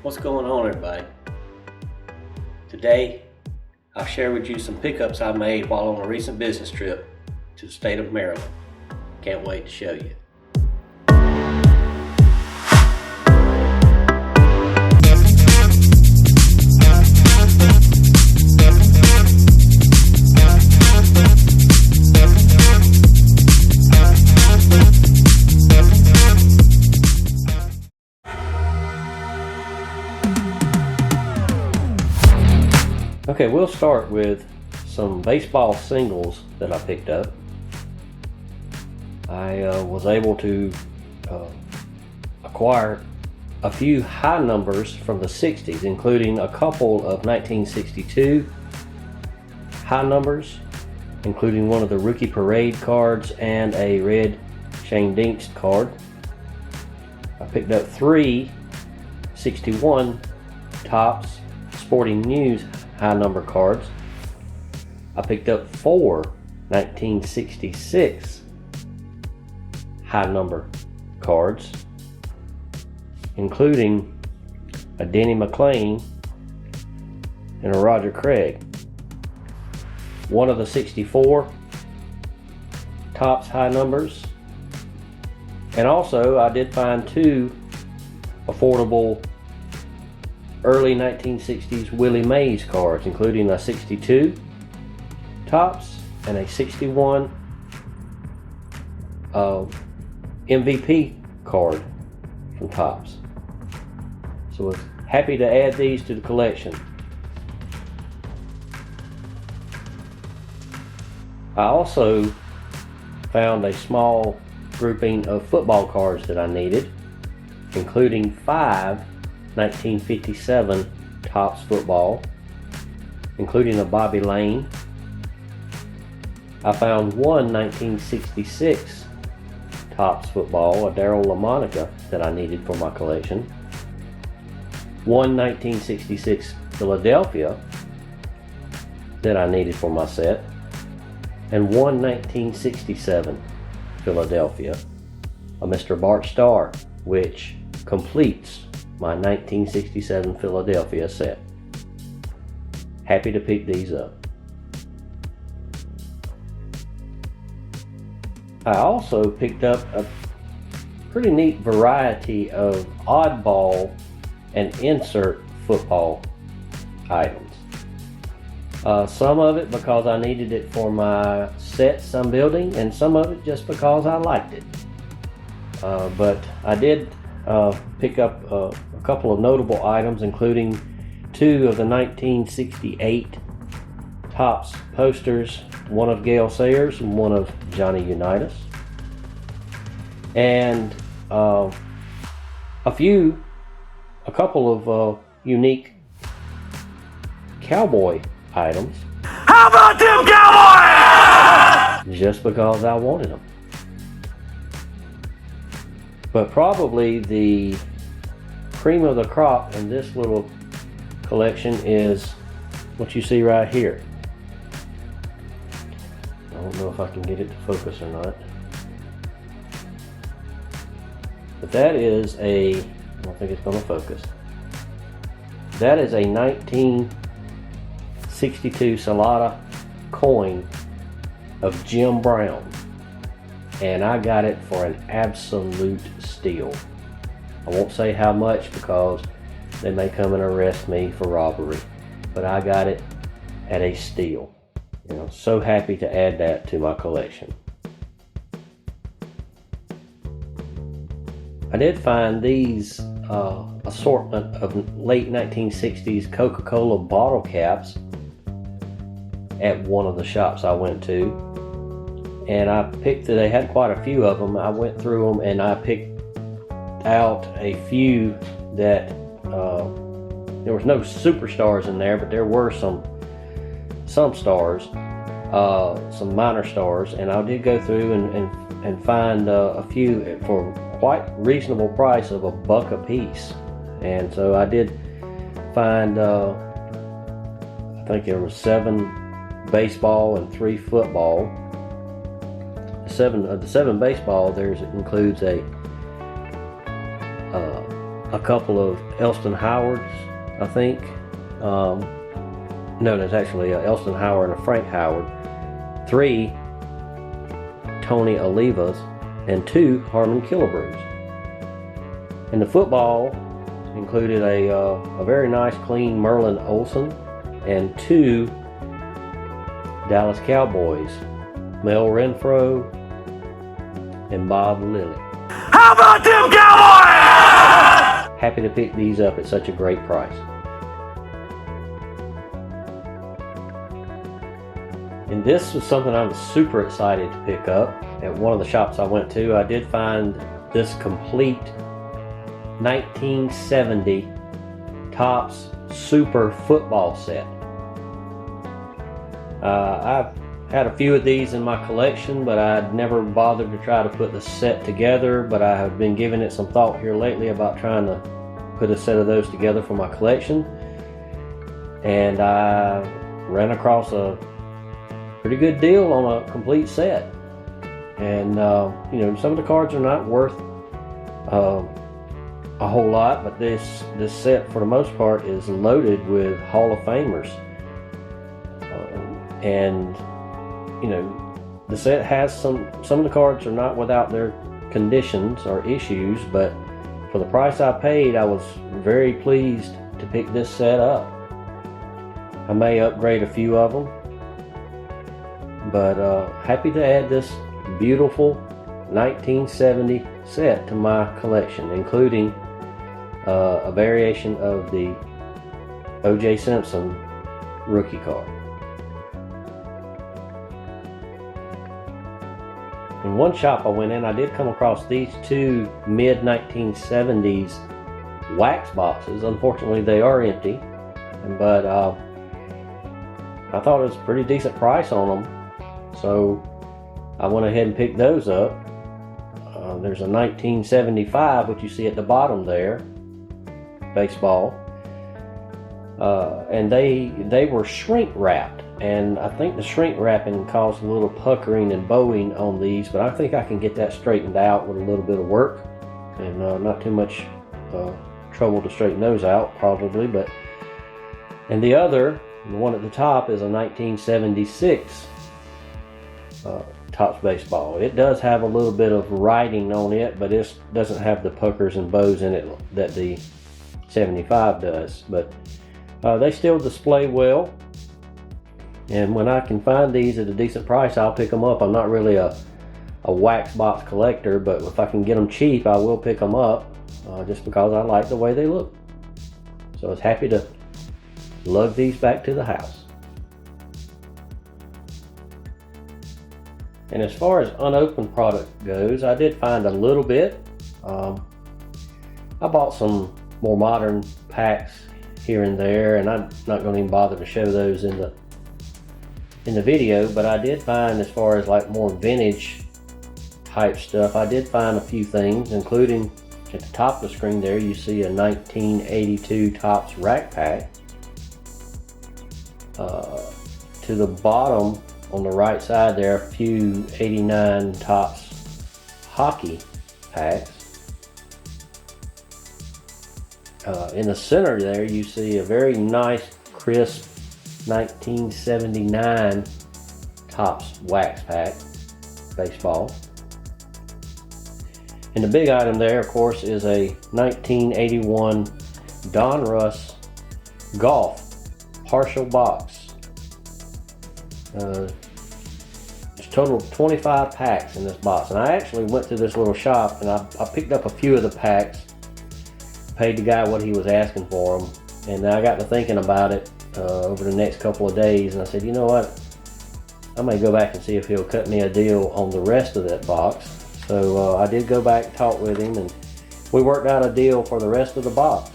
What's going on, everybody? Today I'll share with you some pickups I made while on a recent business trip to the state of Maryland. Can't wait to show you. Okay, we'll start with some baseball singles that I picked up. I was able to acquire a few high numbers from the 60s, including a couple of 1962 high numbers, including one of the Rookie Parade cards and a red Shane Dinks card. I picked up 3 61 Topps Sporting News high number cards. I picked up 4 1966 high number cards, including a Denny McLain and a Roger Craig. One of the 64 Topps high numbers, and also I did find 2 affordable early 1960s Willie Mays cards, including a 62 Topps and a 61 MVP card from Topps. So I was happy to add these to the collection. I also found a small grouping of football cards that I needed, including 5 1957 Topps football, including a Bobby Lane. I found 1 1966 Topps football, a Darryl LaMonica, that I needed for my collection. 1 1966 Philadelphia that I needed for my set, and 1 1967 Philadelphia, a Mr. Bart Starr, which completes my 1967 Philadelphia set. Happy to pick these up. I also picked up a pretty neat variety of oddball and insert football items. Some of it because I needed it for my sets I'm building, and some of it just because I liked it. But I did pick up a couple of notable items, including 2 of the 1968 Topps posters, one of Gale Sayers and one of Johnny Unitas, and a couple of unique cowboy items. How about them Cowboys? Just because I wanted them. But probably the cream of the crop in this little collection is what you see right here. I don't know if I can get it to focus or not. But that is I don't think it's going to focus. That is a 1962 Salada coin of Jim Brown. And I got it for an absolute steal. I won't say how much because they may come and arrest me for robbery, but I got it at a steal. So happy to add that to my collection. I did find these assortment of late 1960s Coca-Cola bottle caps at one of the shops I went to. And I picked, they had quite a few of them. I went through them and I picked out a few that, there was no superstars in there, but there were some stars, some minor stars. And I did go through and find a few for quite reasonable price of $1 a piece. And so I did find, I think there was 7 baseball and 3 football. The 7 baseball, includes a a couple of Elston Howards, I think. No, there's actually a Elston Howard and a Frank Howard. 3 Tony Olivas, and 2 Harmon Killebrews. And the football included a very nice clean Merlin Olsen and 2 Dallas Cowboys, Mel Renfro and Bob Lilly. How about them Cowboys? Happy to pick these up at such a great price. And this was something I was super excited to pick up at one of the shops I went to. I did find this complete 1970 Topps Super Football set. I've had a few of these in my collection, but I'd never bothered to try to put the set together. But I have been giving it some thought here lately about trying to put a set of those together for my collection. And I ran across a pretty good deal on a complete set. And you know, some of the cards are not worth a whole lot, but this set for the most part is loaded with Hall of Famers. And you know, the set has some of the cards are not without their conditions or issues, but for the price I paid, I was very pleased to pick this set up. I may upgrade a few of them, but happy to add this beautiful 1970 set to my collection, including a variation of the O.J. Simpson rookie card. In one shop I went in, I did come across these 2 mid-1970s wax boxes. Unfortunately, they are empty, but I thought it was a pretty decent price on them, so I went ahead and picked those up. There's a 1975, which you see at the bottom there, baseball, and they were shrink wrapped. And I think the shrink wrapping caused a little puckering and bowing on these, but I think I can get that straightened out with a little bit of work, and not too much trouble to straighten those out, probably. But and the one at the top is a 1976 Topps baseball. It does have a little bit of writing on it, but it doesn't have the puckers and bows in it that the 75 does. But they still display well. And when I can find these at a decent price, I'll pick them up. I'm not really a wax box collector, but if I can get them cheap, I will pick them up, just because I like the way they look. So I was happy to lug these back to the house. And as far as unopened product goes, I did find a little bit. I bought some more modern packs here and there, and I'm not going to even bother to show those in the video, but I did find, as far as like more vintage type stuff, I did find a few things, including at the top of the screen there you see a 1982 Topps Rack Pack. To the bottom on the right side there are a few 89 Topps Hockey packs. In the center there you see a very nice crisp 1979 Topps Wax Pack baseball. And the big item there, of course, is a 1981 Donruss Golf partial box. There's a total of 25 packs in this box, and I actually went to this little shop and I picked up a few of the packs, paid the guy what he was asking for them, and I got to thinking about it over the next couple of days, and I said, you know what, I may go back and see if he'll cut me a deal on the rest of that box. So I did go back and talk with him, and we worked out a deal for the rest of the box.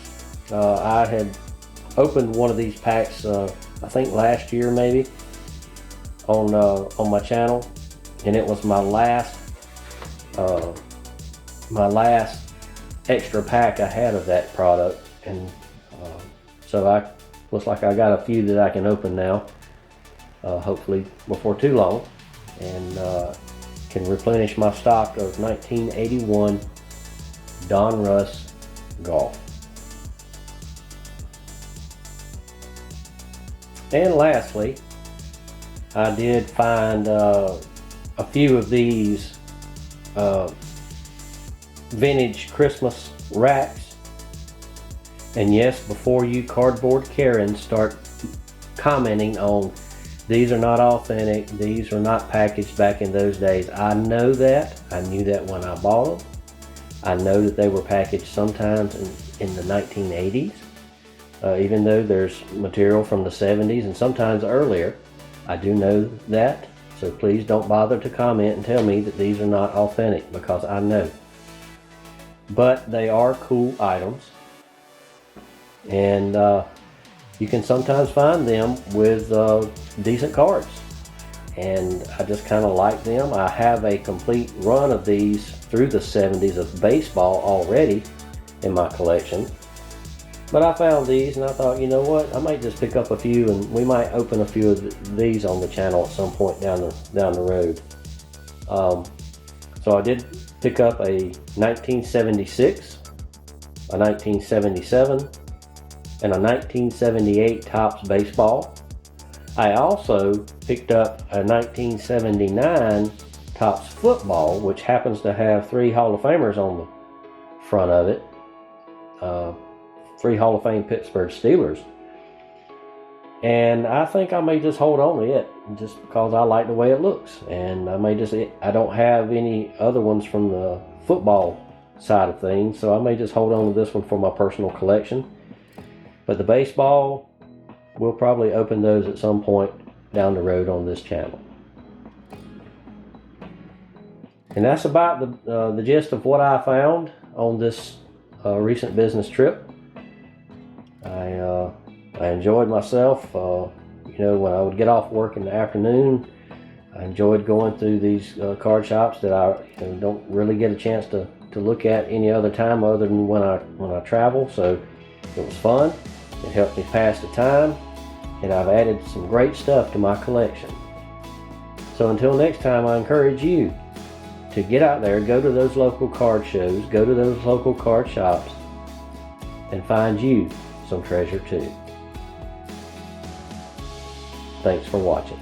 I had opened one of these packs I think last year maybe on my channel, and it was my last extra pack I had of that product, and so looks like I got a few that I can open now, hopefully before too long, and can replenish my stock of 1981 Donruss golf. And lastly, I did find a few of these vintage Christmas racks. And yes, before you cardboard Karens start commenting on these are not authentic, these were not packaged back in those days, I know that. I knew that when I bought them. I know that they were packaged sometimes in the 1980s, even though there's material from the 70s and sometimes earlier. I do know that, so please don't bother to comment and tell me that these are not authentic, because I know. But they are cool items, and you can sometimes find them with decent cards, and I just kind of like them. I have a complete run of these through the 70s of baseball already in my collection, but I found these and I thought, you know what, I might just pick up a few, and we might open a few of these on the channel at some point down the road. So I did pick up a 1976, a 1977, and a 1978 Topps baseball. I also picked up a 1979 Topps football, which happens to have 3 Hall of Famers on the front of it. 3 Hall of Fame Pittsburgh Steelers. And I think I may just hold on to it just because I like the way it looks. And I don't have any other ones from the football side of things, so I may just hold on to this one for my personal collection. But the baseball, we'll probably open those at some point down the road on this channel. And that's about the gist of what I found on this recent business trip. I enjoyed myself. When I would get off work in the afternoon, I enjoyed going through these card shops that I don't really get a chance to look at any other time other than when I travel. So it was fun. It helped me pass the time, and I've added some great stuff to my collection. So until next time, I encourage you to get out there, go to those local card shows, go to those local card shops, and find you some treasure too. Thanks for watching.